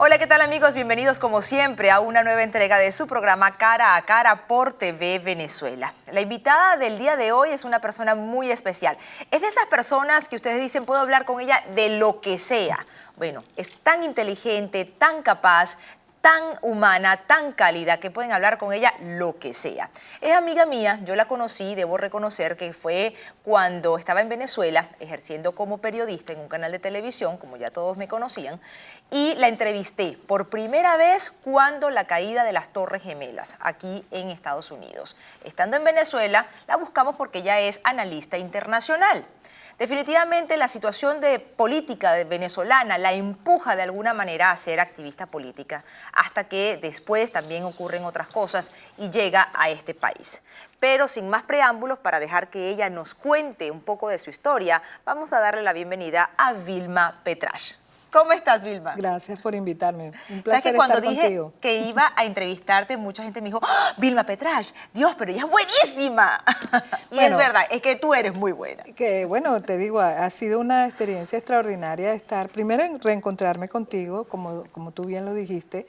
Hola, ¿qué tal amigos? Bienvenidos como siempre a una nueva entrega de su programa Cara a Cara por TV Venezuela. La invitada del día de hoy es una persona muy especial. Es de esas personas que ustedes dicen, puedo hablar con ella de lo que sea. Bueno, es tan inteligente, tan capaz, tan humana, tan cálida, que pueden hablar con ella lo que sea. Es amiga mía, yo la conocí, debo reconocer que fue cuando estaba en Venezuela, ejerciendo como periodista en un canal de televisión, como ya todos me conocían, y la entrevisté por primera vez cuando la caída de las Torres Gemelas, aquí en Estados Unidos. Estando en Venezuela, la buscamos porque ella es analista internacional. Definitivamente la situación de política venezolana la empuja de alguna manera a ser activista política, hasta que después también ocurren otras cosas y llega a este país. Pero sin más preámbulos, para dejar que ella nos cuente un poco de su historia, vamos a darle la bienvenida a Vilma Petrasch. ¿Cómo estás, Vilma? Gracias por invitarme. Un ¿Sabes placer que cuando estar dije contigo. que iba a entrevistarte, mucha gente me dijo, ¡oh, Vilma Petrasch! Dios, pero ella es buenísima. Y Bueno, es verdad, es que tú eres muy buena. Que bueno, te digo, ha sido una experiencia extraordinaria estar, primero en reencontrarme contigo, como tú bien lo dijiste.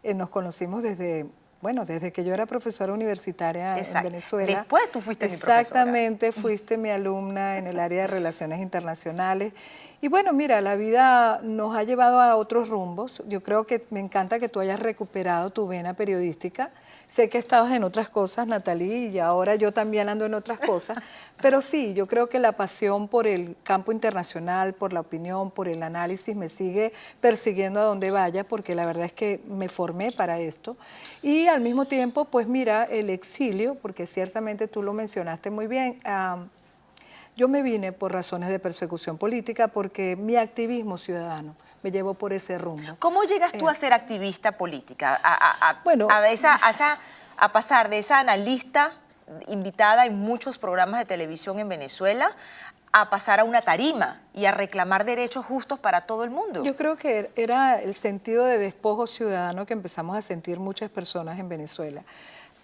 Nos conocimos desde que yo era profesora universitaria en Venezuela. Después tú fuiste mi profesora. Exactamente, fuiste mi alumna en el área de Relaciones Internacionales. Y bueno, mira, la vida nos ha llevado a otros rumbos. Yo creo que me encanta que tú hayas recuperado tu vena periodística. Sé que estabas en otras cosas, Natalie, y ahora yo también ando en otras cosas. Pero sí, yo creo que la pasión por el campo internacional, por la opinión, por el análisis, me sigue persiguiendo a donde vaya, porque la verdad es que me formé para esto. Y al mismo tiempo, pues mira, el exilio, porque ciertamente tú lo mencionaste muy bien, yo me vine por razones de persecución política porque mi activismo ciudadano me llevó por ese rumbo. ¿Cómo llegas tú a ser activista política? Bueno, A pasar de esa analista invitada en muchos programas de televisión en Venezuela a pasar a una tarima y a reclamar derechos justos para todo el mundo. Yo creo que era el sentido de despojo ciudadano que empezamos a sentir muchas personas en Venezuela.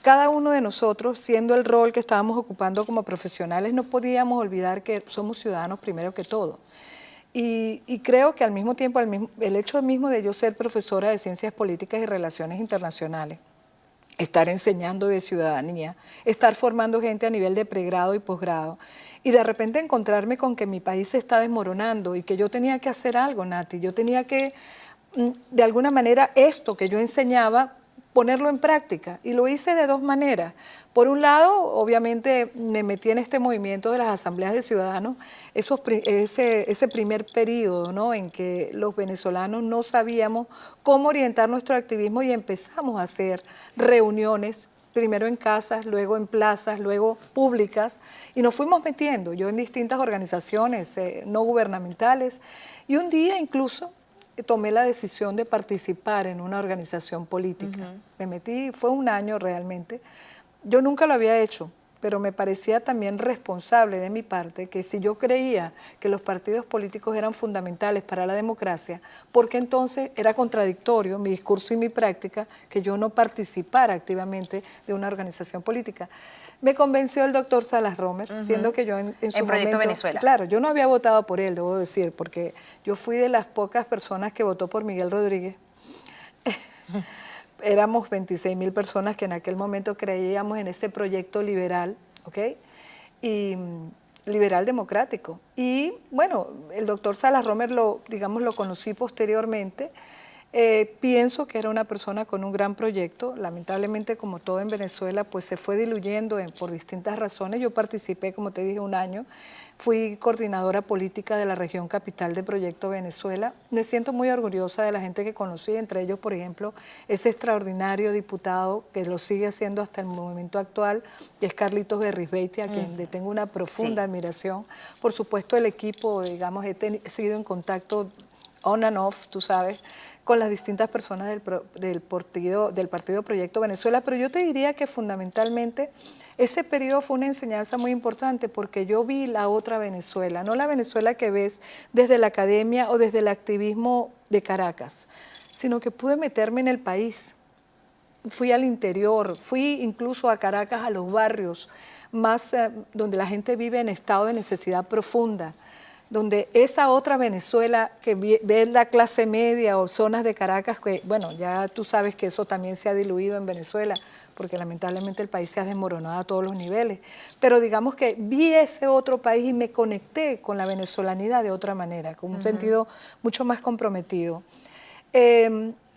Cada uno de nosotros, siendo el rol que estábamos ocupando como profesionales, no podíamos olvidar que somos ciudadanos primero que todo. Y creo que al mismo tiempo, el hecho mismo de yo ser profesora de Ciencias Políticas y Relaciones Internacionales, estar enseñando de ciudadanía, estar formando gente a nivel de pregrado y posgrado, y de repente encontrarme con que mi país se está desmoronando y que yo tenía que hacer algo, Nati, yo tenía que, de alguna manera, esto que yo enseñaba, ponerlo en práctica, y lo hice de dos maneras. Por un lado, obviamente me metí en este movimiento de las asambleas de ciudadanos, ese primer periodo, ¿no?, en que los venezolanos no sabíamos cómo orientar nuestro activismo y empezamos a hacer reuniones, primero en casas, luego en plazas, luego públicas, y nos fuimos metiendo, yo en distintas organizaciones no gubernamentales, y un día incluso tomé la decisión de participar en una organización política. Me metí, fue un año realmente. Yo nunca lo había hecho, pero me parecía también responsable de mi parte que si yo creía que los partidos políticos eran fundamentales para la democracia, porque entonces era contradictorio mi discurso y mi práctica que yo no participara activamente de una organización política. Me convenció el doctor Salas Romer, siendo que yo en su Proyecto momento, Venezuela. Claro, yo no había votado por él, debo decir, porque yo fui de las pocas personas que votó por Miguel Rodríguez. Éramos 26.000 personas que en aquel momento creíamos en ese proyecto liberal, ¿ok? Y liberal democrático. Y bueno, el doctor Salas Romer lo conocí posteriormente. Pienso que era una persona con un gran proyecto. Lamentablemente, como todo en Venezuela, pues se fue diluyendo por distintas razones. Yo participé, como te dije, un año. Fui coordinadora política de la región capital de Proyecto Venezuela. Me siento muy orgullosa de la gente que conocí, entre ellos, por ejemplo, ese extraordinario diputado que lo sigue haciendo hasta el momento actual, que es Carlitos Berrizbeitia, a quien le tengo una profunda admiración. Por supuesto, el equipo, digamos, he sido en contacto on and off, tú sabes, con las distintas personas del partido Proyecto Venezuela, pero yo te diría que fundamentalmente ese periodo fue una enseñanza muy importante porque yo vi la otra Venezuela, no la Venezuela que ves desde la academia o desde el activismo de Caracas, sino que pude meterme en el país. Fui al interior, fui incluso a Caracas, a los barrios más donde la gente vive en estado de necesidad profunda. donde esa otra Venezuela que ve la clase media o zonas de Caracas, que bueno, ya tú sabes que eso también se ha diluido en Venezuela, porque lamentablemente el país se ha desmoronado a todos los niveles, pero digamos que vi ese otro país y me conecté con la venezolanidad de otra manera, con un sentido mucho más comprometido.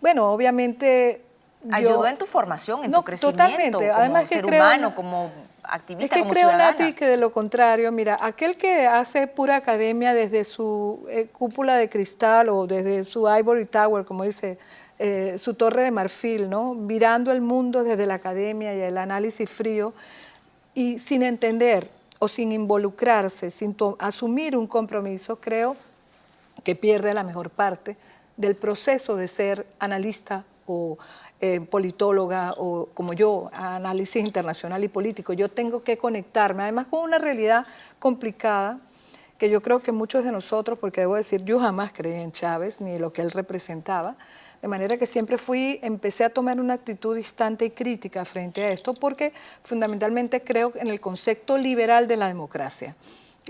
Bueno, obviamente... Ayudó en tu formación, en tu crecimiento, totalmente. como Además que ser creo humano, como activista, como creo, ciudadana. Nati, que de lo contrario, mira, aquel que hace pura academia desde su cúpula de cristal o desde su ivory tower, como dice, su torre de marfil, ¿no? Mirando el mundo desde la academia y el análisis frío y sin entender o sin involucrarse, sin asumir un compromiso, creo que pierde la mejor parte del proceso de ser analista o politóloga o como yo, análisis internacional y político. Yo tengo que conectarme, además con una realidad complicada que yo creo que muchos de nosotros, porque debo decir, yo jamás creí en Chávez ni lo que él representaba, de manera que siempre empecé a tomar una actitud distante y crítica frente a esto, porque fundamentalmente creo en el concepto liberal de la democracia,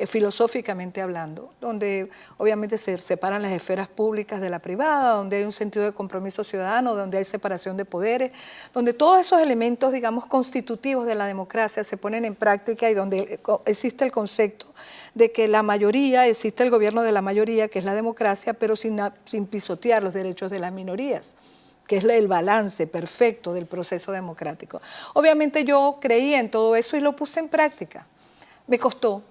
filosóficamente hablando, donde obviamente se separan las esferas públicas de la privada, donde hay un sentido de compromiso ciudadano, donde hay separación de poderes, donde todos esos elementos, digamos, constitutivos de la democracia se ponen en práctica y donde existe el concepto de que la mayoría, existe el gobierno de la mayoría, que es la democracia, pero sin pisotear los derechos de las minorías, que es el balance perfecto del proceso democrático. Obviamente yo creía en todo eso y lo puse en práctica. Me costó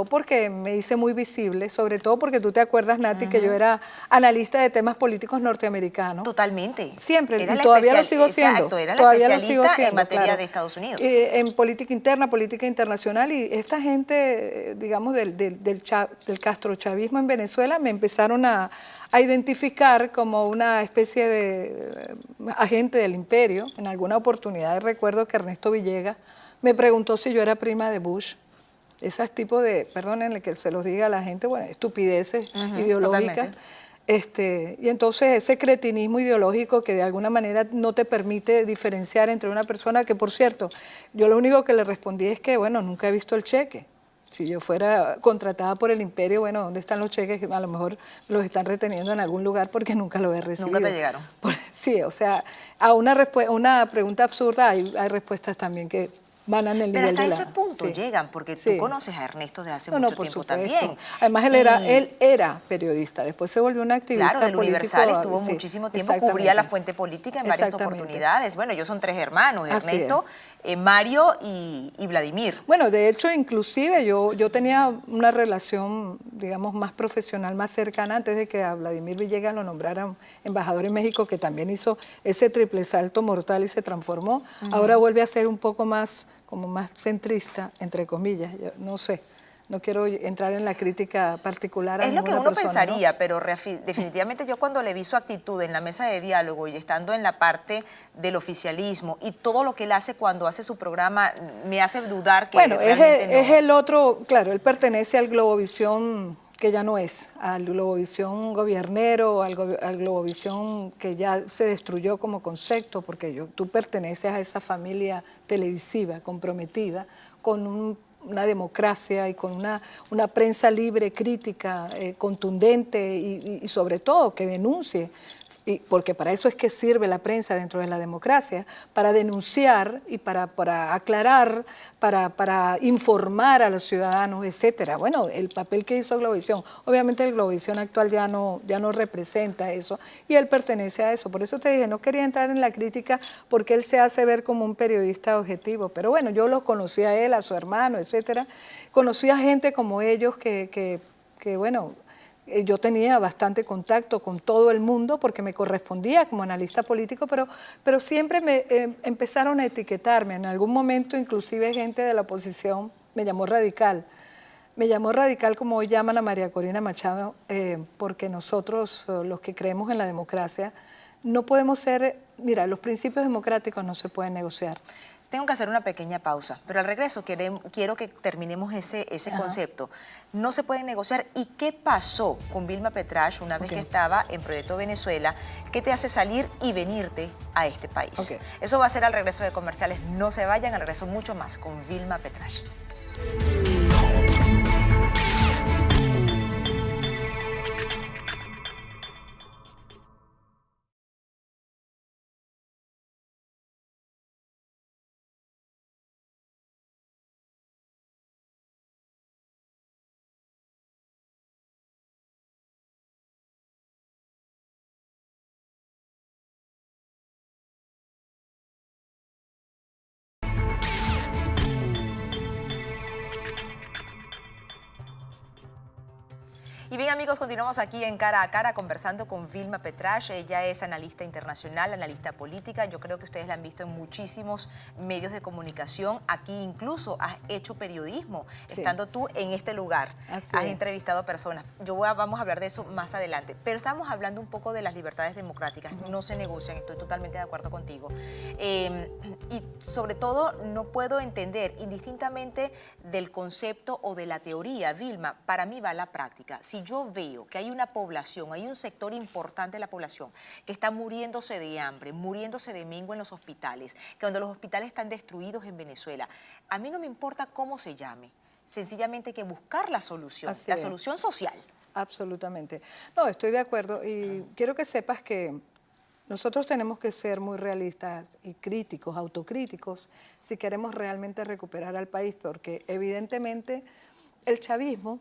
porque me hice muy visible, sobre todo porque tú te acuerdas, Nati, que yo era analista de temas políticos norteamericanos. Totalmente. Siempre, y todavía lo sigo siendo. Exacto, era todavía la lo sigo especialista siendo, en materia claro. de Estados Unidos. En política interna, política internacional, y esta gente, digamos, del castrochavismo en Venezuela me empezaron a identificar como una especie de agente del imperio. En alguna oportunidad recuerdo que Ernesto Villegas me preguntó si yo era prima de Bush. Esos tipos de, perdónenle que se los diga a la gente, bueno, estupideces ideológicas. Y entonces ese cretinismo ideológico que de alguna manera no te permite diferenciar entre una persona que, por cierto, yo lo único que le respondí es que, bueno, nunca he visto el cheque. Si yo fuera contratada por el imperio, bueno, ¿dónde están los cheques? A lo mejor los están reteniendo en algún lugar porque nunca los he recibido. Nunca te llegaron. Sí, o sea, a una pregunta absurda hay respuestas también que van en el nivel de la... Pero hasta ese punto llegan, porque tú conoces a Ernesto de hace mucho tiempo también. Además, él era periodista, después se volvió un activista político. Claro, del Universal estuvo muchísimo tiempo, cubría la fuente política en varias oportunidades. Bueno, ellos son 3 hermanos, Ernesto, Mario y Vladimir. Bueno, de hecho, inclusive yo tenía una relación, digamos, más profesional, más cercana antes de que a Vladimir Villegas lo nombraran embajador en México, que también hizo ese triple salto mortal y se transformó. Ahora vuelve a ser un poco más, como más centrista, entre comillas, yo no sé. No quiero entrar en la crítica particular a ninguna persona. Es lo que uno pensaría, ¿no? Pero definitivamente yo cuando le vi su actitud en la mesa de diálogo y estando en la parte del oficialismo y todo lo que él hace cuando hace su programa me hace dudar que realmente no. Es el otro, claro, él pertenece al Globovisión que ya no es, al Globovisión gobiernero, al Globovisión que ya se destruyó como concepto, porque tú perteneces a esa familia televisiva comprometida con una democracia y con una prensa libre, crítica, contundente y sobre todo que denuncie, porque para eso es que sirve la prensa dentro de la democracia, para denunciar y para aclarar, para informar a los ciudadanos, etcétera. Bueno, el papel que hizo Globovisión, obviamente el Globovisión actual ya no representa eso y él pertenece a eso. Por eso te dije, no quería entrar en la crítica porque él se hace ver como un periodista objetivo, pero bueno, yo los conocí a él, a su hermano, etcétera. Conocí a gente como ellos que bueno, yo tenía bastante contacto con todo el mundo porque me correspondía como analista político, pero siempre me empezaron a etiquetarme. En algún momento inclusive gente de la oposición me llamó radical. Me llamó radical como hoy llaman a María Corina Machado, porque nosotros, los que creemos en la democracia, no podemos ser... Mira, los principios democráticos no se pueden negociar. Tengo que hacer una pequeña pausa, pero al regreso quiero que terminemos ese concepto. No se puede negociar. ¿Y qué pasó con Vilma Petrach una vez que estaba en Proyecto Venezuela? ¿Qué te hace salir y venirte a este país? Eso va a ser al regreso de comerciales. No se vayan, al regreso mucho más con Vilma Petrach. Y bien amigos, continuamos aquí en Cara a Cara conversando con Vilma Petrach. Ella es analista internacional, analista política. Yo creo que ustedes la han visto en muchísimos medios de comunicación. Aquí incluso has hecho periodismo, Sí. estando tú en este lugar. Así Has es. entrevistado personas. Vamos a hablar de eso más adelante. Pero estamos hablando un poco de las libertades democráticas. No se negocian, estoy totalmente de acuerdo contigo. Y sobre todo no puedo entender, indistintamente del concepto o de la teoría, Vilma, para mí va la práctica. Si yo veo que hay una población, hay un sector importante de la población que está muriéndose de hambre, muriéndose de mengue en los hospitales, que cuando los hospitales están destruidos en Venezuela, a mí no me importa cómo se llame, sencillamente hay que buscar la solución social. Absolutamente. No, estoy de acuerdo y quiero que sepas que nosotros tenemos que ser muy realistas y críticos, autocríticos, si queremos realmente recuperar al país, porque evidentemente el chavismo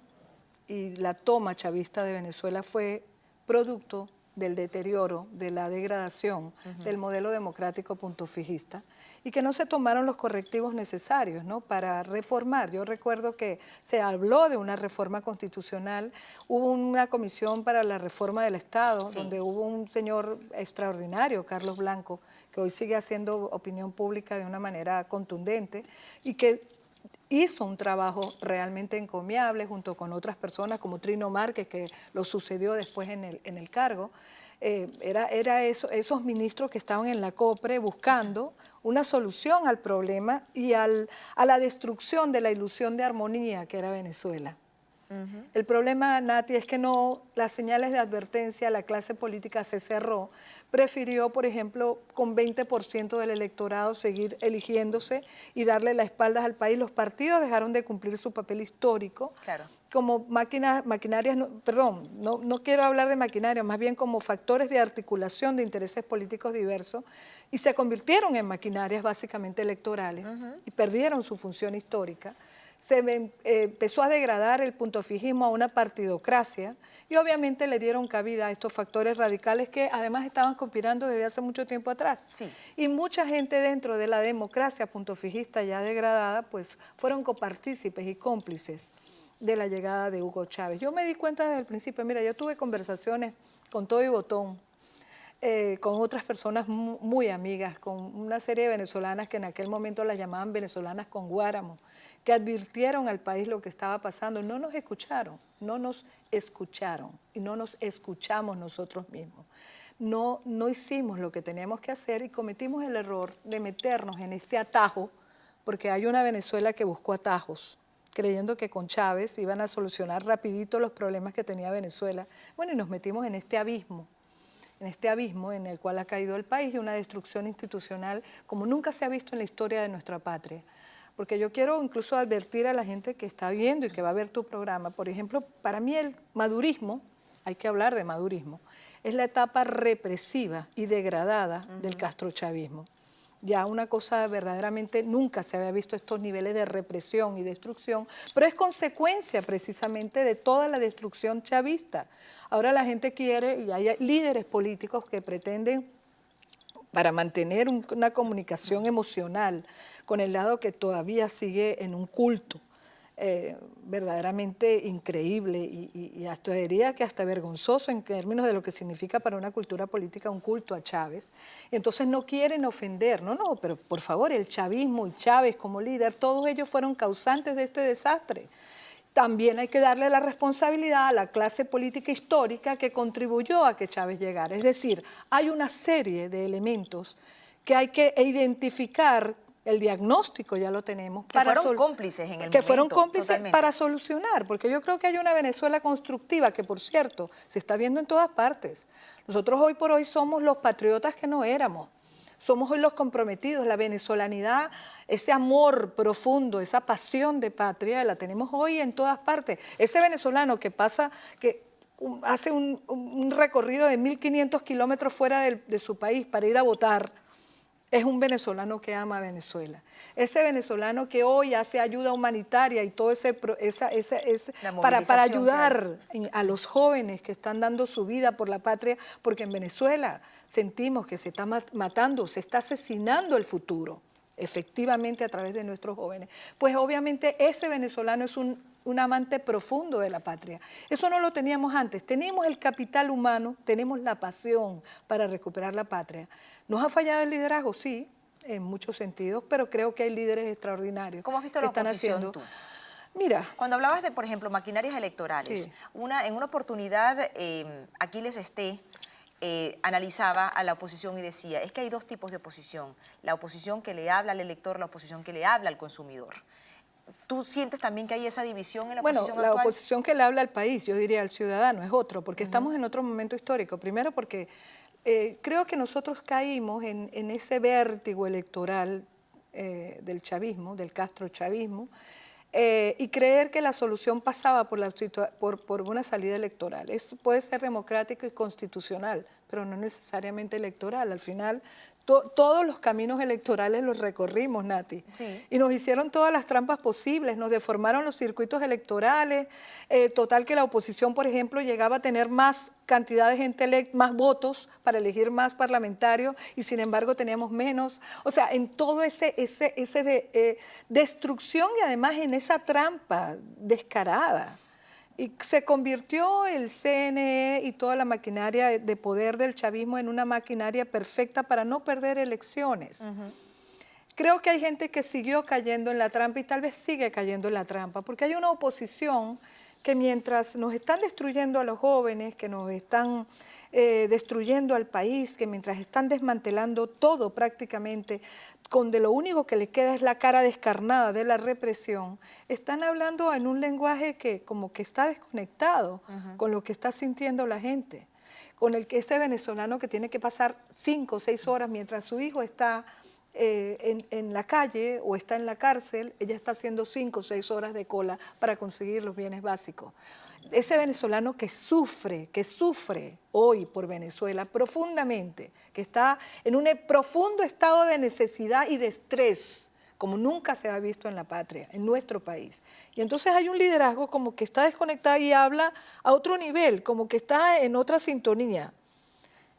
y la toma chavista de Venezuela fue producto del deterioro, de la degradación del modelo democrático puntofijista y que no se tomaron los correctivos necesarios, ¿no?, para reformar. Yo recuerdo que se habló de una reforma constitucional, hubo una comisión para la reforma del Estado, donde hubo un señor extraordinario, Carlos Blanco, que hoy sigue haciendo opinión pública de una manera contundente y que hizo un trabajo realmente encomiable junto con otras personas como Trino Márquez, que lo sucedió después en el cargo. Era esos ministros que estaban en la COPRE buscando una solución al problema y a la destrucción de la ilusión de armonía que era Venezuela. El problema, Nati, es que no, las señales de advertencia, la clase política se cerró, prefirió, por ejemplo, con 20% del electorado seguir eligiéndose y darle la espalda al país. Los partidos dejaron de cumplir su papel histórico como maquinarias, no quiero hablar de maquinaria, más bien como factores de articulación de intereses políticos diversos y se convirtieron en maquinarias básicamente electorales y perdieron su función histórica. Se empezó a degradar el puntofijismo a una partidocracia y obviamente le dieron cabida a estos factores radicales que además estaban conspirando desde hace mucho tiempo atrás. Y mucha gente dentro de la democracia puntofijista ya degradada pues fueron copartícipes y cómplices de la llegada de Hugo Chávez. Yo me di cuenta desde el principio, mira, yo tuve conversaciones con todo y botón, con otras personas muy amigas, con una serie de venezolanas que en aquel momento las llamaban venezolanas con guáramo, que advirtieron al país lo que estaba pasando. No nos escucharon y no nos escuchamos nosotros mismos. No hicimos lo que teníamos que hacer y cometimos el error de meternos en este atajo, porque hay una Venezuela que buscó atajos, creyendo que con Chávez iban a solucionar rapidito los problemas que tenía Venezuela. Bueno, y nos metimos en este abismo en el cual ha caído el país y una destrucción institucional como nunca se ha visto en la historia de nuestra patria. Porque yo quiero incluso advertir a la gente que está viendo y que va a ver tu programa. Por ejemplo, para mí el madurismo, hay que hablar de madurismo, es la etapa represiva y degradada del castrochavismo. Ya una cosa verdaderamente, nunca se había visto estos niveles de represión y destrucción, pero es consecuencia precisamente de toda la destrucción chavista. Ahora la gente quiere, y hay líderes políticos que pretenden, para mantener una comunicación emocional con el lado que todavía sigue en un culto verdaderamente increíble y hasta diría que hasta vergonzoso en términos de lo que significa para una cultura política un culto a Chávez. Entonces no quieren ofender, no, pero por favor, el chavismo y Chávez como líder, todos ellos fueron causantes de este desastre. También hay que darle la responsabilidad a la clase política histórica que contribuyó a que Chávez llegara. Es decir, hay una serie de elementos que hay que identificar. El diagnóstico ya lo tenemos. Que fueron cómplices en el momento. Que fueron cómplices totalmente. Para solucionar, porque yo creo que hay una Venezuela constructiva que, por cierto, se está viendo en todas partes. Nosotros hoy por hoy somos los patriotas que no éramos. Somos hoy los comprometidos, la venezolanidad, ese amor profundo, esa pasión de patria, la tenemos hoy en todas partes. Ese venezolano que hace un recorrido de 1.500 kilómetros fuera de su país para ir a votar, es un venezolano que ama a Venezuela. Ese venezolano que hoy hace ayuda humanitaria y todo para ayudar a los jóvenes que están dando su vida por la patria, porque en Venezuela sentimos que se está matando, se está asesinando el futuro, efectivamente a través de nuestros jóvenes. Pues obviamente ese venezolano es un un amante profundo de la patria. Eso no lo teníamos antes. Tenemos el capital humano, tenemos la pasión para recuperar la patria. ¿Nos ha fallado el liderazgo? Sí, en muchos sentidos, pero creo que hay líderes extraordinarios. ¿Cómo has visto que la están oposición haciendo. tú? Mira, Cuando hablabas de, por ejemplo, maquinarias electorales, sí. en una oportunidad Aquiles Esté analizaba a la oposición y decía, es que hay dos tipos de oposición, la oposición que le habla al elector, la oposición que le habla al consumidor. ¿Tú sientes también que hay esa división en la oposición la actual? oposición que le habla al país, yo diría al ciudadano, es otro, porque estamos en otro momento histórico. Primero porque creo que nosotros caímos en ese vértigo electoral del chavismo, del castrochavismo, y creer que la solución pasaba por una salida electoral. Puede ser democrático y constitucional, pero no necesariamente electoral. Al final, todos los caminos electorales los recorrimos, Nati. Sí. Y nos hicieron todas las trampas posibles, nos deformaron los circuitos electorales, total que la oposición, por ejemplo, llegaba a tener más cantidad de gente electa, más votos para elegir más parlamentarios y sin embargo teníamos menos. O sea, en todo destrucción y además en esa trampa descarada. Y se convirtió el CNE y toda la maquinaria de poder del chavismo en una maquinaria perfecta para no perder elecciones. Creo que hay gente que siguió cayendo en la trampa y tal vez sigue cayendo en la trampa, porque hay una oposición que mientras nos están destruyendo a los jóvenes, que nos están destruyendo al país, que mientras están desmantelando todo prácticamente, donde lo único que le queda es la cara descarnada de la represión, están hablando en un lenguaje que como que está desconectado con lo que está sintiendo la gente, con ese venezolano que tiene que pasar 5 o 6 horas mientras su hijo está en la calle o está en la cárcel, ella está haciendo 5 o 6 horas de cola para conseguir los bienes básicos. Ese venezolano que sufre hoy por Venezuela profundamente, que está en un profundo estado de necesidad y de estrés, como nunca se ha visto en la patria, en nuestro país. Y entonces hay un liderazgo como que está desconectado y habla a otro nivel, como que está en otra sintonía.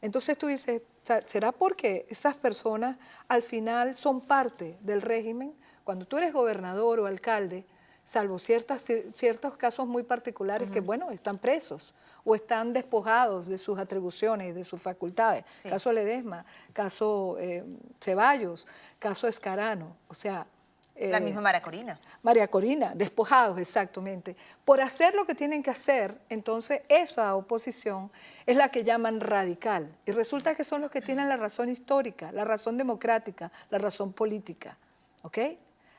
Entonces tú dices, ¿será porque esas personas al final son parte del régimen? Cuando tú eres gobernador o alcalde, salvo ciertos casos muy particulares que, bueno, están presos o están despojados de sus atribuciones, de sus facultades. Sí. Caso Ledesma, caso Ceballos, caso Escarano, o sea... la misma María Corina. María Corina, despojados exactamente. Por hacer lo que tienen que hacer, entonces esa oposición es la que llaman radical. Y resulta que son los que tienen la razón histórica, la razón democrática, la razón política. ¿Ok?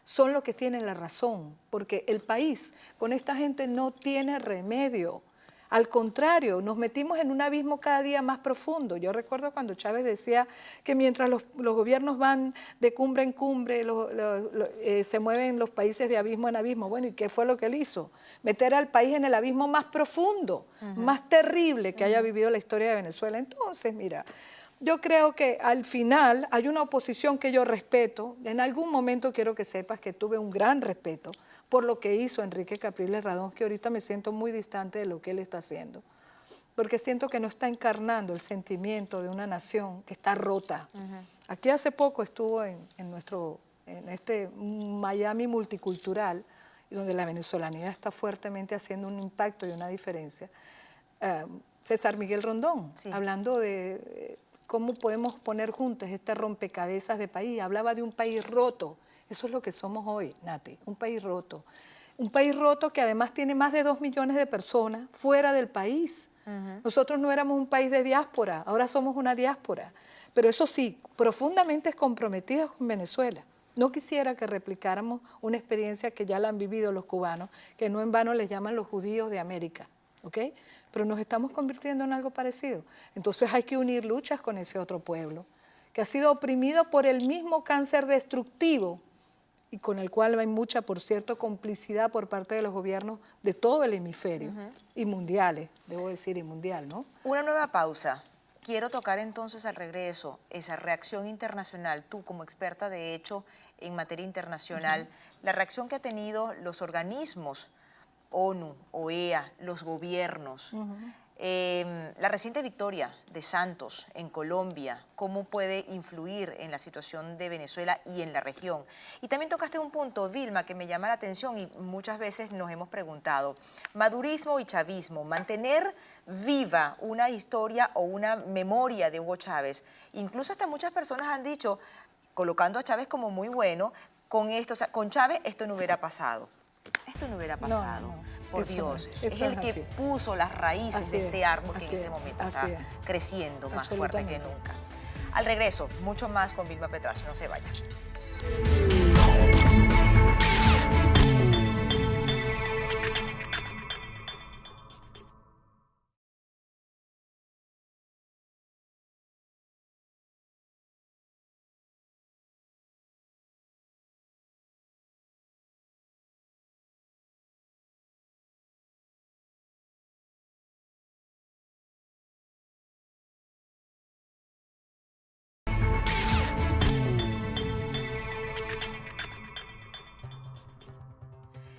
Son los que tienen la razón, porque el país con esta gente no tiene remedio. Al contrario, nos metimos en un abismo cada día más profundo. Yo recuerdo cuando Chávez decía que mientras los gobiernos van de cumbre en cumbre, se mueven los países de abismo en abismo. Bueno, ¿y qué fue lo que él hizo? Meter al país en el abismo más profundo, más terrible que haya vivido la historia de Venezuela. Entonces, mira, yo creo que al final hay una oposición que yo respeto. En algún momento quiero que sepas que tuve un gran respeto por lo que hizo Enrique Capriles Radón, que ahorita me siento muy distante de lo que él está haciendo, porque siento que no está encarnando el sentimiento de una nación que está rota. Aquí hace poco estuvo en este Miami multicultural, donde la venezolanidad está fuertemente haciendo un impacto y una diferencia, César Miguel Rondón, sí, hablando de cómo podemos poner juntos este rompecabezas de país. Hablaba de un país roto. Eso es lo que somos hoy, Nati, un país roto. Un país roto que además tiene más de 2 millones de personas fuera del país. Nosotros no éramos un país de diáspora, ahora somos una diáspora. Pero eso sí, profundamente comprometidos con Venezuela. No quisiera que replicáramos una experiencia que ya la han vivido los cubanos, que no en vano les llaman los judíos de América. ¿Ok? Pero nos estamos convirtiendo en algo parecido. Entonces hay que unir luchas con ese otro pueblo, que ha sido oprimido por el mismo cáncer destructivo y con el cual hay mucha, por cierto, complicidad por parte de los gobiernos de todo el hemisferio, y mundiales, debo decir, y mundial, ¿no? Una nueva pausa. Quiero tocar entonces al regreso esa reacción internacional, tú como experta de hecho en materia internacional, la reacción que han tenido los organismos, ONU, OEA, los gobiernos, La reciente victoria de Santos en Colombia, ¿cómo puede influir en la situación de Venezuela y en la región? Y también tocaste un punto, Vilma, que me llama la atención y muchas veces nos hemos preguntado, madurismo y chavismo, mantener viva una historia o una memoria de Hugo Chávez. Incluso hasta muchas personas han dicho, colocando a Chávez como muy bueno, con esto, o sea, con Chávez esto no hubiera pasado. Esto no hubiera pasado, por Dios. Es el que puso las raíces de este árbol que en este momento está creciendo más fuerte que nunca. Al regreso, mucho más con Vilma Petrasch, no se vaya.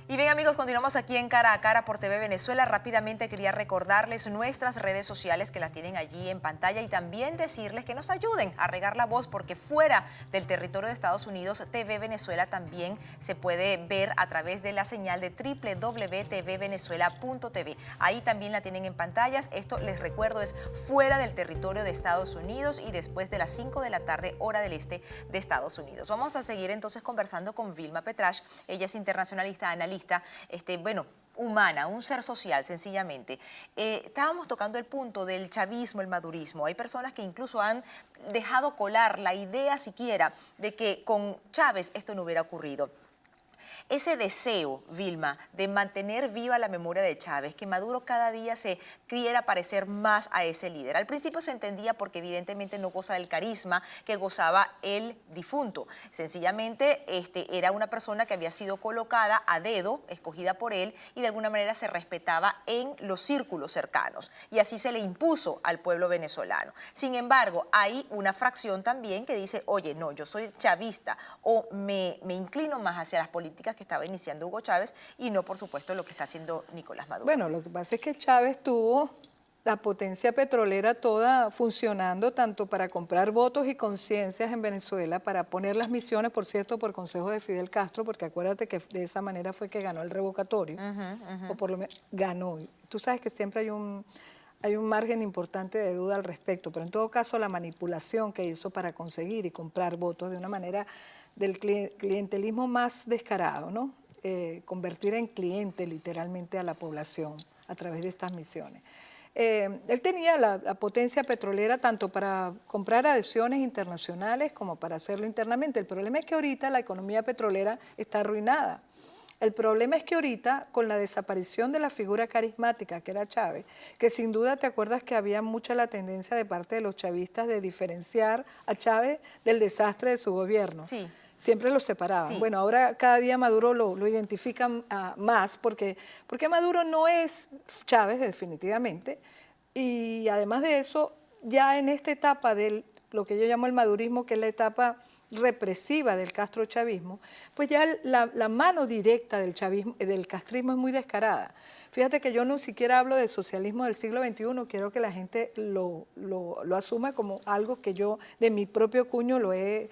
Y bien amigos, continuamos aquí en Cara a Cara por TV Venezuela. Rápidamente quería recordarles nuestras redes sociales que las tienen allí en pantalla y también decirles que nos ayuden a regar la voz porque fuera del territorio de Estados Unidos, TV Venezuela también se puede ver a través de la señal de www.tvvenezuela.tv. Ahí también la tienen en pantallas. Esto les recuerdo es fuera del territorio de Estados Unidos y después de las 5 de la tarde, hora del este de Estados Unidos. Vamos a seguir entonces conversando con Vilma Petrasch. Ella es internacionalista, analista, humana, un ser social, sencillamente. Estábamos tocando el punto del chavismo, el madurismo. Hay personas que incluso han dejado colar la idea siquiera de que con Chávez esto no hubiera ocurrido. Ese deseo, Vilma, de mantener viva la memoria de Chávez, que Maduro cada día se quiera parecer más a ese líder. Al principio se entendía porque evidentemente no goza del carisma que gozaba el difunto. Sencillamente era una persona que había sido colocada a dedo, escogida por él, y de alguna manera se respetaba en los círculos cercanos. Y así se le impuso al pueblo venezolano. Sin embargo, hay una fracción también que dice, oye, no, yo soy chavista o me inclino más hacia las políticas que estaba iniciando Hugo Chávez y no, por supuesto, lo que está haciendo Nicolás Maduro. Bueno, lo que pasa es que Chávez tuvo la potencia petrolera toda funcionando tanto para comprar votos y conciencias en Venezuela, para poner las misiones, por cierto, por consejo de Fidel Castro, porque acuérdate que de esa manera fue que ganó el revocatorio, o por lo menos ganó. Tú sabes que siempre hay un margen importante de duda al respecto, pero en todo caso la manipulación que hizo para conseguir y comprar votos de una manera del clientelismo más descarado, ¿no? Convertir en cliente literalmente a la población a través de estas misiones. Él tenía la potencia petrolera tanto para comprar adhesiones internacionales como para hacerlo internamente. El problema es que ahorita la economía petrolera está arruinada. El problema es que ahorita, con la desaparición de la figura carismática que era Chávez, que sin duda te acuerdas que había mucha la tendencia de parte de los chavistas de diferenciar a Chávez del desastre de su gobierno. Sí. Siempre los separaban. Sí. Bueno, ahora cada día Maduro lo identifica más porque Maduro no es Chávez definitivamente, y además de eso, ya en esta etapa del lo que yo llamo el madurismo, que es la etapa represiva del castrochavismo, pues ya la mano directa del chavismo, del castrismo es muy descarada. Fíjate que yo no siquiera hablo del socialismo del siglo XXI, quiero que la gente lo asuma como algo que yo de mi propio cuño lo he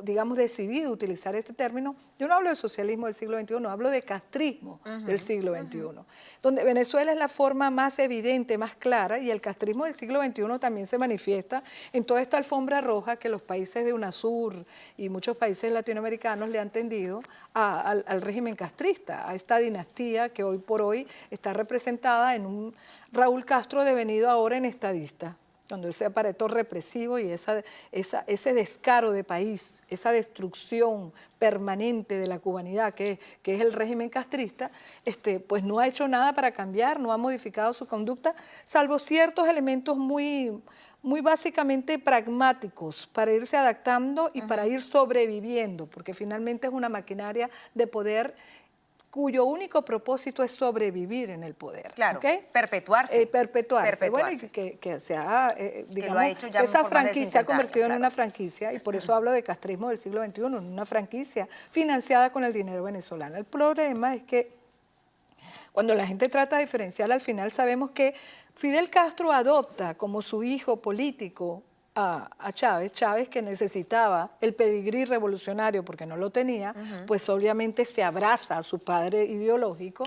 digamos, decidido utilizar este término. Yo no hablo de socialismo del siglo XXI, hablo de castrismo del siglo XXI, donde Venezuela es la forma más evidente, más clara, y el castrismo del siglo XXI también se manifiesta en toda esta alfombra roja que los países de UNASUR y muchos países latinoamericanos le han tendido al régimen castrista, a esta dinastía que hoy por hoy está representada en un Raúl Castro devenido ahora en estadista, cuando ese aparato represivo y ese descaro de país, esa destrucción permanente de la cubanidad que es el régimen castrista, pues no ha hecho nada para cambiar, no ha modificado su conducta, salvo ciertos elementos muy básicamente pragmáticos para irse adaptando y para ir sobreviviendo, porque finalmente es una maquinaria de poder cuyo único propósito es sobrevivir en el poder. Claro, ¿okay? Perpetuarse. Perpetuarse. Bueno, y que se ha, digamos, ha hecho ya esa por más de franquicia se ha 50 convertido años, en una franquicia, y por eso hablo de castrismo del siglo XXI, en una franquicia financiada con el dinero venezolano. El problema es que Cuando la gente trata de diferenciar, al final sabemos que Fidel Castro adopta como su hijo político a Chávez. Chávez, que necesitaba el pedigrí revolucionario porque no lo tenía, pues obviamente se abraza a su padre ideológico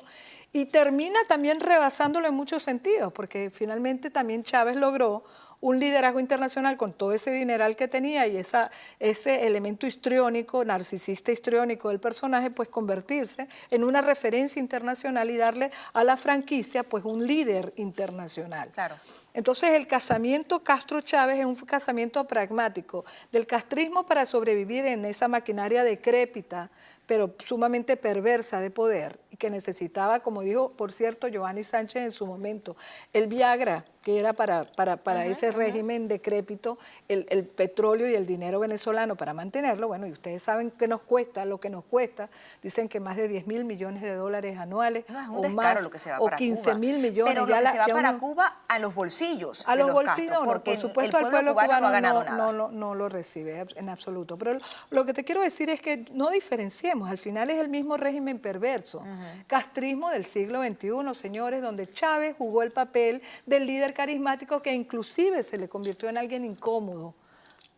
y termina también rebasándolo en muchos sentidos, porque finalmente también Chávez logró un liderazgo internacional con todo ese dineral que tenía y ese elemento histriónico, narcisista histriónico del personaje, pues convertirse en una referencia internacional y darle a la franquicia pues un líder internacional. Claro. Entonces el casamiento Castro-Chávez es un casamiento pragmático del castrismo para sobrevivir en esa maquinaria decrépita, pero sumamente perversa de poder y que necesitaba, como dijo, por cierto, Giovanni Sánchez en su momento, el Viagra, que era para ese régimen decrépito, el petróleo y el dinero venezolano para mantenerlo. Bueno, y ustedes saben qué nos cuesta, lo que nos cuesta. Dicen que más de 10.000 millones de dólares anuales, No, es un o descaro más, lo que se va o para 15.000 millones. Pero ya lo que se va ya para uno, Cuba a los bolsillos a de los los bolsillos, Castro, no, porque por supuesto el al pueblo cubano cubano no ha ganado nada. no lo recibe en absoluto. Pero lo que te quiero decir es que no diferenciemos, al final es el mismo régimen perverso, castrismo del siglo XXI, señores, donde Chávez jugó el papel del líder carismático que inclusive se le convirtió en alguien incómodo.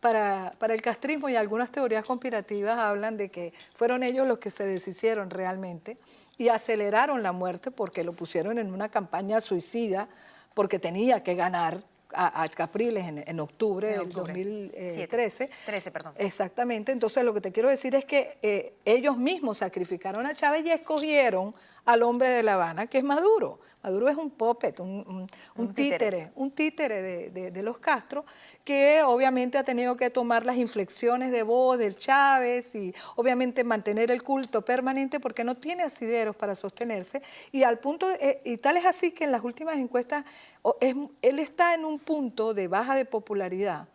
Para el castrismo, y algunas teorías conspirativas hablan de que fueron ellos los que se deshicieron realmente y aceleraron la muerte porque lo pusieron en una campaña suicida porque tenía que ganar a Capriles en octubre del 2013. 13, perdón. Exactamente. Entonces lo que te quiero decir es que ellos mismos sacrificaron a Chávez y escogieron al hombre de La Habana, que es Maduro. Maduro es un puppet, un títere de los Castro, que obviamente ha tenido que tomar las inflexiones de voz del Chávez y obviamente mantener el culto permanente porque no tiene asideros para sostenerse y al punto y tal es así que en las últimas encuestas él está en un punto de baja de popularidad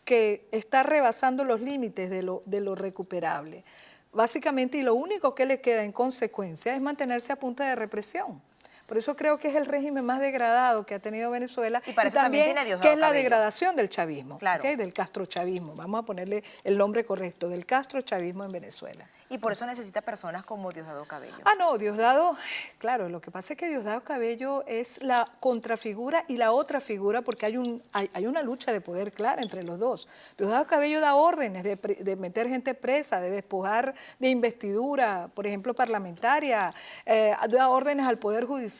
que está rebasando los límites de lo recuperable. Básicamente, y lo único que le queda en consecuencia es mantenerse a punta de represión. Por eso creo que es el régimen más degradado que ha tenido Venezuela y también tiene Diosdado que es la Cabello. degradación del chavismo, claro. ¿okay? Del castrochavismo. Vamos a ponerle el nombre correcto, del castrochavismo en Venezuela. Y por eso necesita personas como Diosdado Cabello. Ah, no, Diosdado, claro, lo que pasa es que Diosdado Cabello es la contrafigura y la otra figura porque hay una lucha de poder clara entre los dos. Diosdado Cabello da órdenes de meter gente presa, de despojar de investidura, por ejemplo, parlamentaria, da órdenes al Poder Judicial.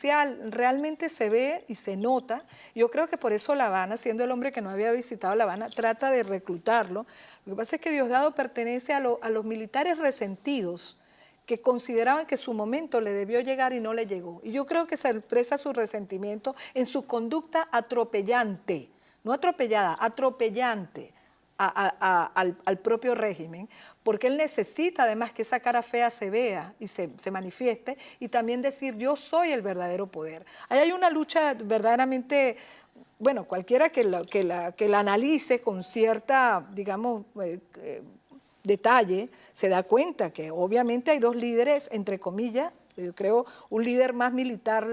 Realmente se ve y se nota. Yo creo que por eso La Habana, siendo el hombre que no había visitado La Habana, trata de reclutarlo. Lo que pasa es que Diosdado pertenece a los militares resentidos que consideraban que su momento le debió llegar y no le llegó. Y yo creo que se expresa su resentimiento en su conducta atropellante, no atropellada, atropellante al propio régimen, porque él necesita además que esa cara fea se vea y se manifieste y también decir yo soy el verdadero poder. Ahí hay una lucha verdaderamente, bueno, cualquiera que la analice con cierta, digamos, detalle, se da cuenta que obviamente hay dos líderes, entre comillas, yo creo un líder más militar,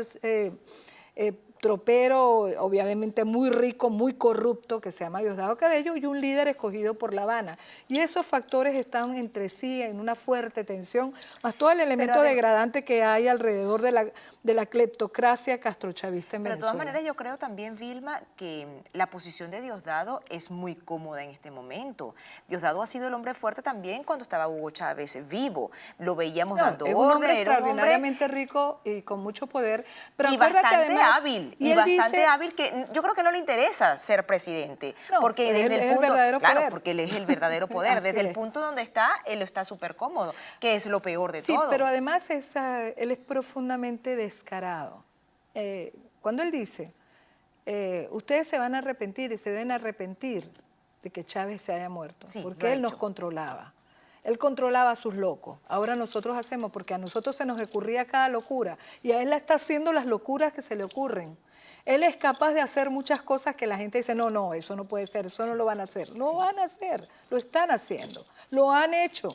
tropero, obviamente muy rico, muy corrupto, que se llama Diosdado Cabello, y un líder escogido por La Habana. Y esos factores están entre sí en una fuerte tensión, más todo el elemento degradante que hay alrededor de la cleptocracia castrochavista en Venezuela. Pero de todas maneras yo creo también, Vilma, que la posición de Diosdado es muy cómoda en este momento. Diosdado ha sido el hombre fuerte también cuando estaba Hugo Chávez vivo. Lo veíamos dando órdenes. Es un hombre extraordinariamente rico y con mucho poder. Pero y bastante además, hábil. Y bastante hábil que yo creo que no le interesa ser presidente. No, porque desde el punto, verdadero poder. Porque él es el verdadero poder. Desde el punto donde está, él está súper cómodo, que es lo peor de todo. Sí, pero además él es profundamente descarado. Cuando él dice, ustedes se van a arrepentir y se deben arrepentir de que Chávez se haya muerto, sí, porque él nos controlaba. Él controlaba a sus locos. Ahora nosotros hacemos, porque a nosotros se nos ocurría cada locura. Y a él está haciendo las locuras que se le ocurren. Él es capaz de hacer muchas cosas que la gente dice, no, eso no puede ser, eso no lo van a hacer. Lo van a hacer, lo están haciendo, lo han hecho.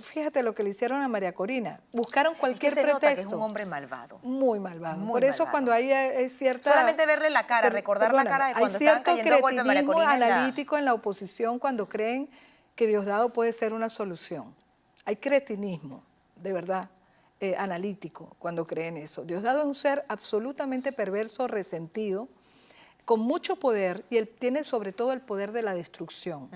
Fíjate lo que le hicieron a María Corina. Buscaron cualquier pretexto. Nota que es un hombre malvado. Muy malvado. Muy Por eso malvado. cuando hay cierta... Solamente verle la cara, recordar la cara de cuando estaban cayendo a golpe a María Corina. Hay cierto analítico en la oposición cuando creen que Diosdado puede ser una solución. Hay cretinismo, de verdad. analítico cuando cree en eso. Diosdado es un ser absolutamente perverso, resentido, con mucho poder, y él tiene sobre todo el poder de la destrucción.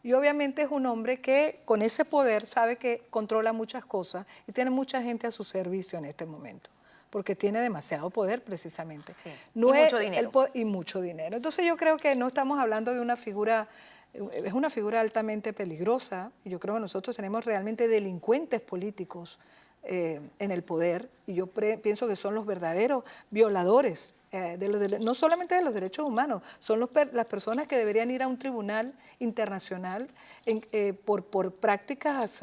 Y obviamente es un hombre que con ese poder sabe que controla muchas cosas y tiene mucha gente a su servicio en este momento, porque tiene demasiado poder precisamente. Sí. No Y mucho dinero. Y mucho dinero. Entonces yo creo que no estamos hablando de una figura, es una figura altamente peligrosa, y yo creo que nosotros tenemos realmente delincuentes políticos en el poder, y yo pienso que son los verdaderos violadores no solamente de los derechos humanos, son las personas que deberían ir a un tribunal internacional por prácticas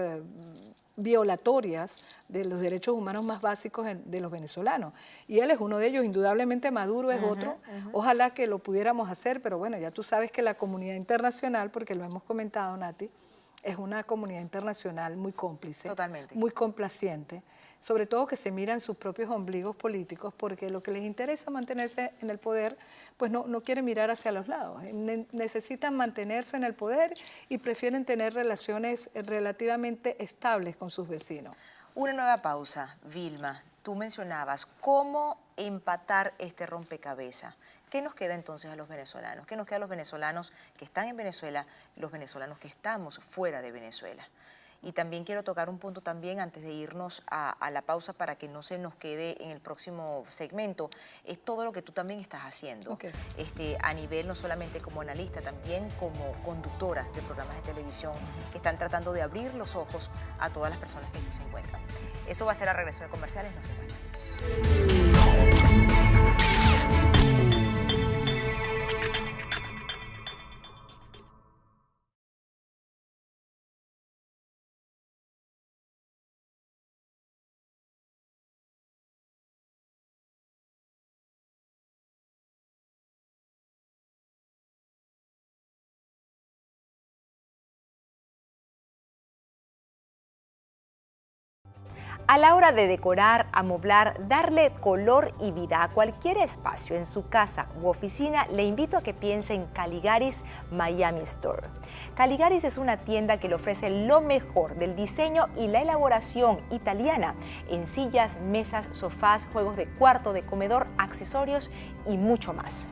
violatorias de los derechos humanos más básicos de los venezolanos. Y él es uno de ellos, indudablemente Maduro es otro. Ojalá que lo pudiéramos hacer, pero bueno, ya tú sabes que la comunidad internacional, porque lo hemos comentado, Nati, es una comunidad internacional muy cómplice, totalmente, muy complaciente, sobre todo que se miran sus propios ombligos políticos, porque lo que les interesa mantenerse en el poder, pues no quieren mirar hacia los lados, necesitan mantenerse en el poder y prefieren tener relaciones relativamente estables con sus vecinos. Una nueva pausa, Vilma. Tú mencionabas cómo empatar este rompecabezas. ¿Qué nos queda entonces a los venezolanos? ¿Qué nos queda a los venezolanos que están en Venezuela, los venezolanos que estamos fuera de Venezuela? Y también quiero tocar un punto también antes de irnos a la pausa para que no se nos quede en el próximo segmento, es todo lo que tú también estás haciendo, a nivel no solamente como analista, también como conductora de programas de televisión que están tratando de abrir los ojos a todas las personas que aquí se encuentran. Eso va a ser a regreso de comerciales, no se vayan. A la hora de decorar, amoblar, darle color y vida a cualquier espacio en su casa u oficina, le invito a que piense en Caligaris Miami Store. Caligaris es una tienda que le ofrece lo mejor del diseño y la elaboración italiana en sillas, mesas, sofás, juegos de cuarto, de comedor, accesorios y mucho más.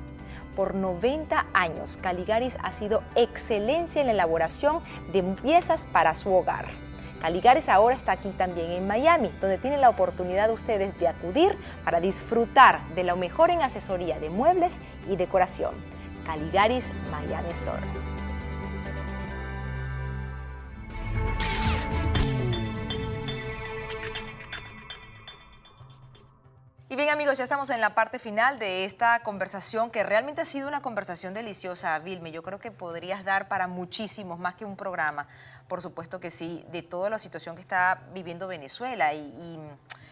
Por 90 años, Caligaris ha sido excelencia en la elaboración de piezas para su hogar. Caligaris ahora está aquí también en Miami, donde tienen la oportunidad de ustedes de acudir para disfrutar de lo mejor en asesoría de muebles y decoración. Caligaris Miami Store. Y bien amigos, ya estamos en la parte final de esta conversación que realmente ha sido una conversación deliciosa, Vilma. Yo creo que podrías dar para muchísimos, más que un programa, por supuesto que sí, de toda la situación que está viviendo Venezuela y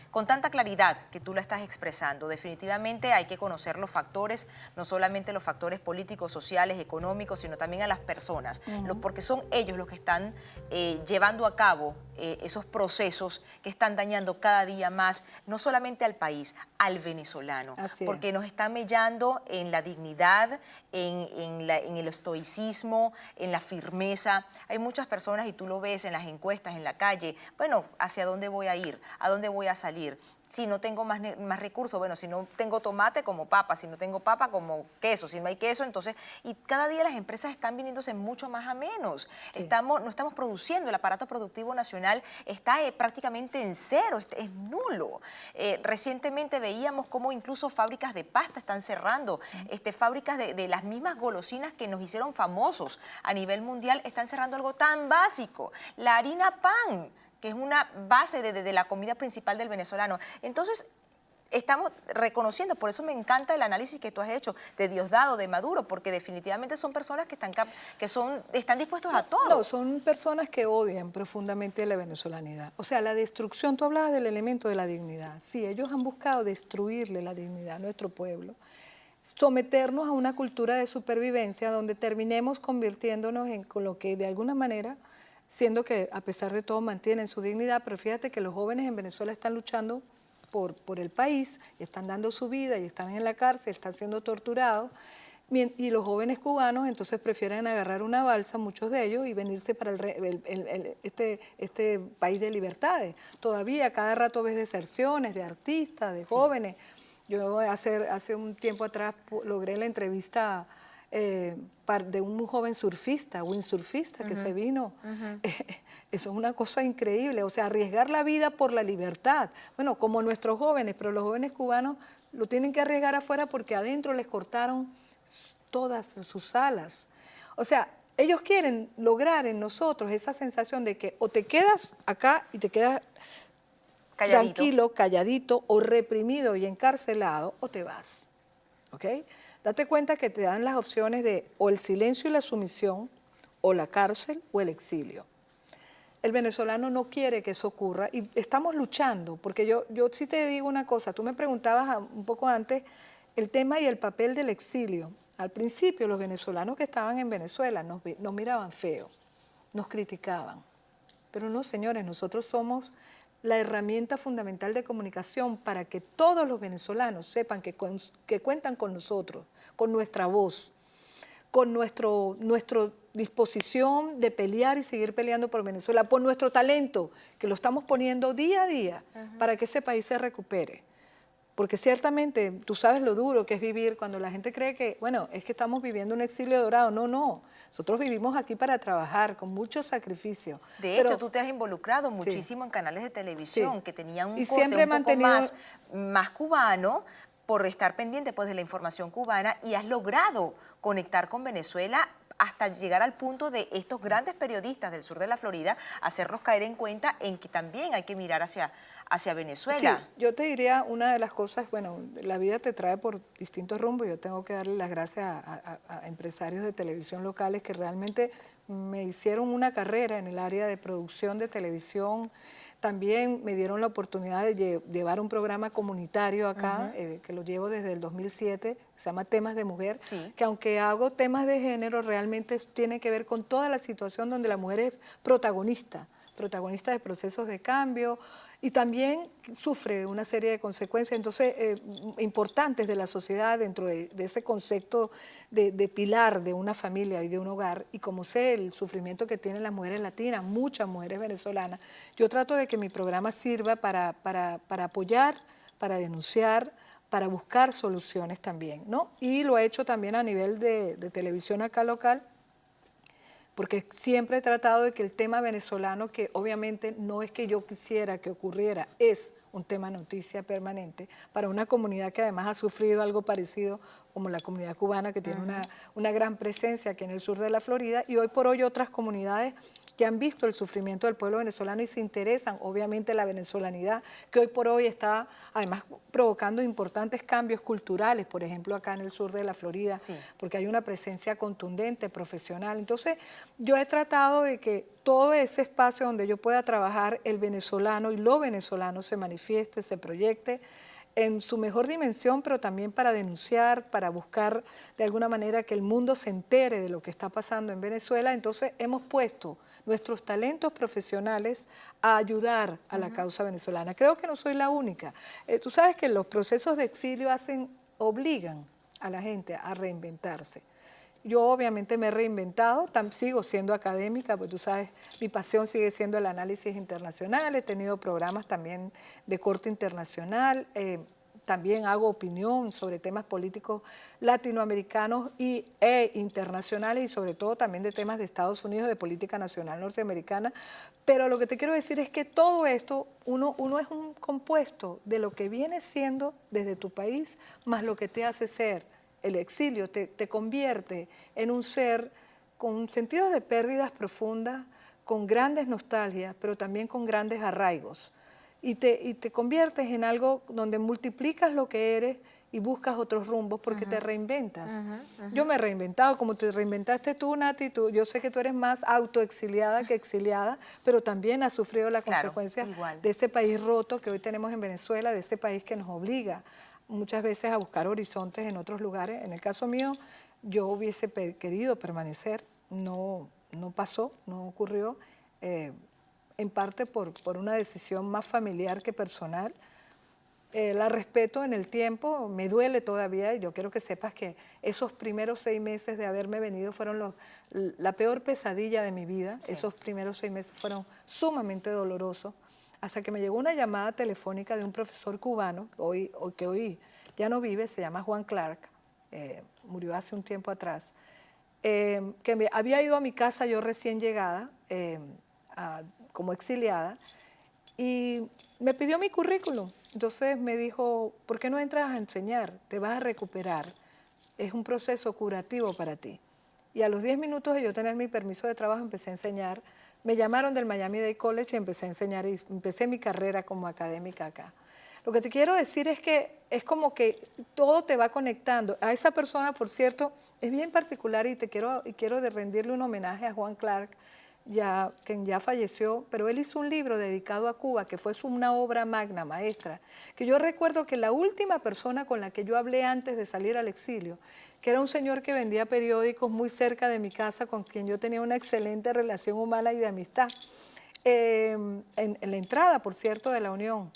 con tanta claridad que tú la estás expresando. Definitivamente hay que conocer los factores, no solamente los factores políticos, sociales, económicos, sino también a las personas, porque son ellos los que están llevando a cabo esos procesos que están dañando cada día más, no solamente al país, al venezolano, porque nos está mellando en la dignidad, en el estoicismo, en la firmeza. Hay muchas personas, y tú lo ves en las encuestas, en la calle, bueno, ¿hacia dónde voy a ir? ¿A dónde voy a salir? Si no tengo más recursos, bueno, si no tengo tomate, como papa, si no tengo papa, como queso, si no hay queso, entonces, y cada día las empresas están viniéndose mucho más a menos. Sí. No estamos produciendo, el aparato productivo nacional está prácticamente en cero, es nulo. Recientemente veíamos cómo incluso fábricas de pasta están cerrando, fábricas de las mismas golosinas que nos hicieron famosos a nivel mundial están cerrando algo tan básico, la harina pan, que es una base de la comida principal del venezolano. Entonces, estamos reconociendo, por eso me encanta el análisis que tú has hecho de Diosdado, de Maduro, porque definitivamente son personas que están dispuestos a todo. No, son personas que odian profundamente la venezolanidad. O sea, la destrucción, tú hablabas del elemento de la dignidad. Sí, ellos han buscado destruirle la dignidad a nuestro pueblo, someternos a una cultura de supervivencia donde terminemos convirtiéndonos en lo que de alguna manera, siendo que a pesar de todo mantienen su dignidad, pero fíjate que los jóvenes en Venezuela están luchando por el país, y están dando su vida y están en la cárcel, están siendo torturados. Y los jóvenes cubanos entonces prefieren agarrar una balsa, muchos de ellos, y venirse para este país de libertades. Todavía cada rato ves deserciones de artistas, de jóvenes. Yo hace un tiempo atrás logré la entrevista de un joven surfista, windsurfista, que se vino. Eso es una cosa increíble, o sea, arriesgar la vida por la libertad. Bueno, como nuestros jóvenes, pero los jóvenes cubanos lo tienen que arriesgar afuera porque adentro les cortaron todas sus alas. O sea, ellos quieren lograr en nosotros esa sensación de que o te quedas acá y te quedas calladito, tranquilo, calladito, o reprimido y encarcelado, o te vas. ¿Ok? Date cuenta que te dan las opciones de o el silencio y la sumisión, o la cárcel, o el exilio. El venezolano no quiere que eso ocurra y estamos luchando, porque yo sí te digo una cosa, tú me preguntabas un poco antes el tema y el papel del exilio. Al principio los venezolanos que estaban en Venezuela nos miraban feo, nos criticaban, pero no, señores, nosotros somos la herramienta fundamental de comunicación para que todos los venezolanos sepan que cuentan con nosotros, con nuestra voz, con nuestra disposición de pelear y seguir peleando por Venezuela, por nuestro talento, que lo estamos poniendo día a día para que ese país se recupere. Porque ciertamente tú sabes lo duro que es vivir cuando la gente cree que, bueno, es que estamos viviendo un exilio dorado. No, no. Nosotros vivimos aquí para trabajar con mucho sacrificio. De hecho, tú te has involucrado muchísimo en canales de televisión que tenían un corte siempre un poco más cubano por estar pendiente pues, de la información cubana y has logrado conectar con Venezuela hasta llegar al punto de estos grandes periodistas del sur de la Florida, hacernos caer en cuenta en que también hay que mirar hacia Venezuela. Sí, yo te diría una de las cosas, bueno, la vida te trae por distintos rumbos, yo tengo que darle las gracias a empresarios de televisión locales que realmente me hicieron una carrera en el área de producción de televisión. También me dieron la oportunidad de llevar un programa comunitario acá, que lo llevo desde el 2007, se llama Temas de Mujer, que aunque hago temas de género, realmente tiene que ver con toda la situación donde la mujer es protagonista de procesos de cambio y también sufre una serie de consecuencias importantes de la sociedad dentro de ese concepto de pilar de una familia y de un hogar. Y como sé el sufrimiento que tienen las mujeres latinas, muchas mujeres venezolanas, yo trato de que mi programa sirva para apoyar, para denunciar, para buscar soluciones también, ¿no? Y lo he hecho también a nivel de televisión acá local, porque siempre he tratado de que el tema venezolano, que obviamente no es que yo quisiera que ocurriera, es un tema noticia permanente para una comunidad que además ha sufrido algo parecido como la comunidad cubana, que tiene una gran presencia aquí en el sur de la Florida, y hoy por hoy otras comunidades que han visto el sufrimiento del pueblo venezolano y se interesan, obviamente, la venezolanidad, que hoy por hoy está además provocando importantes cambios culturales, por ejemplo, acá en el sur de la Florida, porque hay una presencia contundente, profesional. Entonces, yo he tratado de que todo ese espacio donde yo pueda trabajar, el venezolano y lo venezolano se manifieste, se proyecte en su mejor dimensión, pero también para denunciar, para buscar de alguna manera que el mundo se entere de lo que está pasando en Venezuela. Entonces hemos puesto nuestros talentos profesionales a ayudar a la causa venezolana. Creo que no soy la única. Tú sabes que los procesos de exilio obligan a la gente a reinventarse. Yo obviamente me he reinventado, sigo siendo académica, pues tú sabes, mi pasión sigue siendo el análisis internacional, he tenido programas también de corte internacional, también hago opinión sobre temas políticos latinoamericanos e internacionales y sobre todo también de temas de Estados Unidos, de política nacional norteamericana, pero lo que te quiero decir es que todo esto, uno es un compuesto de lo que viene siendo desde tu país, más lo que te hace ser. El exilio te convierte en un ser con sentidos de pérdidas profundas, con grandes nostalgias, pero también con grandes arraigos. Y te conviertes en algo donde multiplicas lo que eres y buscas otros rumbos porque te reinventas. Yo me he reinventado, como te reinventaste tú, Nati, yo sé que tú eres más autoexiliada que exiliada, pero también has sufrido las consecuencias de ese país roto que hoy tenemos en Venezuela, de ese país que nos obliga muchas veces a buscar horizontes en otros lugares. En el caso mío, yo hubiese querido permanecer, no pasó, no ocurrió, en parte por una decisión más familiar que personal. La respeto en el tiempo, me duele todavía y yo quiero que sepas que esos primeros 6 meses de haberme venido fueron la peor pesadilla de mi vida. Sí. Esos primeros 6 meses fueron sumamente dolorosos, hasta que me llegó una llamada telefónica de un profesor cubano, que hoy ya no vive, se llama Juan Clark, murió hace un tiempo atrás, que había ido a mi casa yo recién llegada, como exiliada, y me pidió mi currículum. Entonces me dijo, ¿por qué no entras a enseñar? Te vas a recuperar. Es un proceso curativo para ti. Y a los 10 minutos de yo tener mi permiso de trabajo empecé a enseñar. Me llamaron del Miami-Dade College y empecé a enseñar y empecé mi carrera como académica acá. Lo que te quiero decir es que es como que todo te va conectando. A esa persona, por cierto, es bien particular y quiero rendirle un homenaje a Juan Clark, quien ya falleció, pero él hizo un libro dedicado a Cuba, que fue una obra magna, maestra, que yo recuerdo que la última persona con la que yo hablé antes de salir al exilio, que era un señor que vendía periódicos muy cerca de mi casa, con quien yo tenía una excelente relación humana y de amistad, en la entrada, por cierto, de la Unión.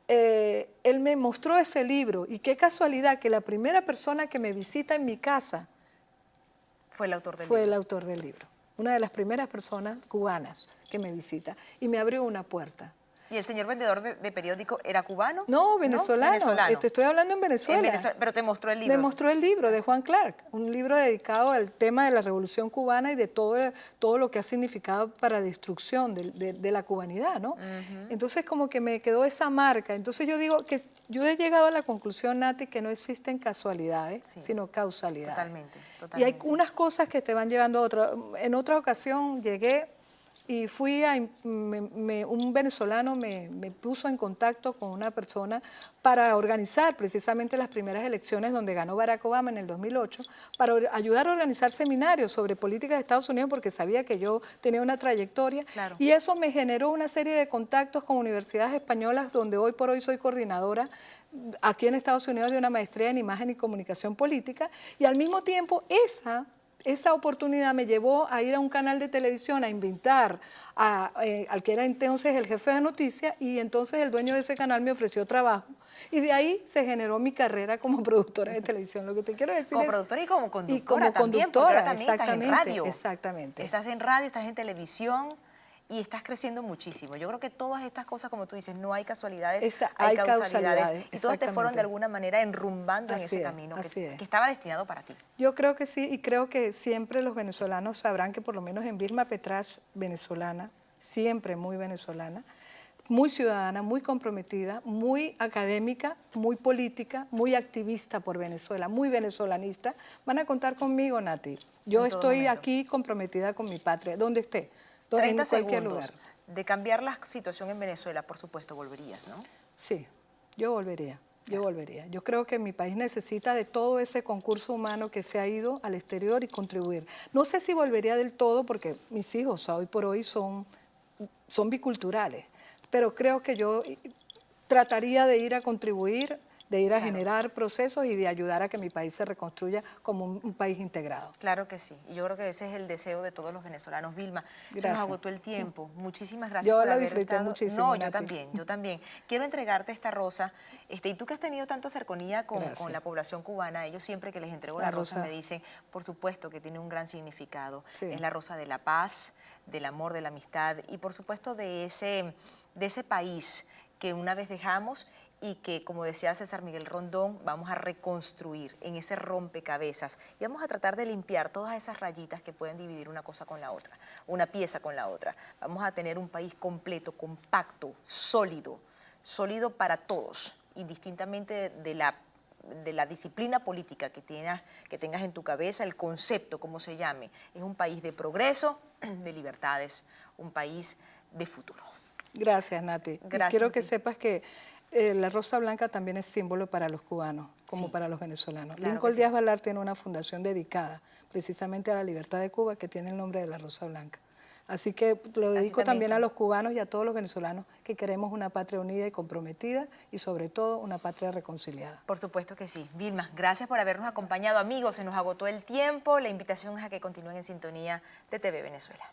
Él me mostró ese libro y qué casualidad que la primera persona que me visita en mi casa fue el autor del libro. Fue el autor del libro. Una de las primeras personas cubanas que me visita y me abrió una puerta. ¿Y el señor vendedor de periódico era cubano? No, venezolano. ¿No? Venezolano. Te estoy hablando en Venezuela. Pero te mostró el libro. Me mostró el libro de Juan Clark, un libro dedicado al tema de la Revolución Cubana y de todo lo que ha significado para la destrucción de la cubanidad, ¿no? Entonces como que me quedó esa marca. Entonces yo digo que yo he llegado a la conclusión, Nati, que no existen casualidades, sino causalidades. Totalmente. Y hay unas cosas que te van llevando a otras. En otra ocasión llegué y un venezolano me puso en contacto con una persona para organizar precisamente las primeras elecciones donde ganó Barack Obama en el 2008, para ayudar a organizar seminarios sobre política de Estados Unidos porque sabía que yo tenía una trayectoria. Claro. Y eso me generó una serie de contactos con universidades españolas donde hoy por hoy soy coordinadora aquí en Estados Unidos de una maestría en imagen y comunicación política, y al mismo tiempo esa oportunidad me llevó a ir a un canal de televisión a invitar al que era entonces el jefe de noticias, y entonces el dueño de ese canal me ofreció trabajo y de ahí se generó mi carrera como productora de televisión. Lo que te quiero decir como es... productora y como conductora, y como también, conductora, también exactamente, estás en radio. Exactamente. Estás en radio, estás en televisión y estás creciendo muchísimo. Yo creo que todas estas cosas, como tú dices, no hay casualidades, hay causalidades. Y todas te fueron de alguna manera enrumbando en ese camino que estaba destinado para ti. Yo creo que sí, y creo que siempre los venezolanos sabrán que por lo menos en Vilma Petrach, venezolana, siempre muy venezolana, muy ciudadana, muy comprometida, muy académica, muy política, muy activista por Venezuela, muy venezolanista, van a contar conmigo, Nati. Yo estoy aquí comprometida con mi patria, donde esté. 30 segundos de cambiar la situación en Venezuela, por supuesto, volverías, ¿no? Sí, yo volvería. Yo creo que mi país necesita de todo ese concurso humano que se ha ido al exterior y contribuir. No sé si volvería del todo porque mis hijos hoy por hoy son biculturales, pero creo que yo trataría de ir a contribuir, de ir a generar procesos y de ayudar a que mi país se reconstruya como un país integrado. Claro que sí, y yo creo que ese es el deseo de todos los venezolanos. Vilma, se nos agotó el tiempo. Muchísimas gracias por haber estado. Yo la disfruté muchísimo, No, yo también. Quiero entregarte esta rosa, y tú que has tenido tanta cercanía con la población cubana, ellos siempre que les entrego la rosa me dicen, por supuesto que tiene un gran significado. Sí. Es la rosa de la paz, del amor, de la amistad y por supuesto de ese país que una vez dejamos y que, como decía César Miguel Rondón, vamos a reconstruir en ese rompecabezas y vamos a tratar de limpiar todas esas rayitas que pueden dividir una cosa con la otra, una pieza con la otra. Vamos a tener un país completo, compacto, sólido para todos, indistintamente de la disciplina política que tengas en tu cabeza, el concepto, como se llame. Es un país de progreso, de libertades, un país de futuro. Gracias, Nati. Gracias. Y quiero que sepas que la rosa blanca también es símbolo para los cubanos, como para los venezolanos. Claro, Lincoln Díaz Balart tiene una fundación dedicada precisamente a la libertad de Cuba que tiene el nombre de la rosa blanca. Así que lo dedico también a los cubanos y a todos los venezolanos que queremos una patria unida y comprometida y sobre todo una patria reconciliada. Por supuesto que sí. Vilma, gracias por habernos acompañado. Amigos, se nos agotó el tiempo. La invitación es a que continúen en sintonía de TV Venezuela.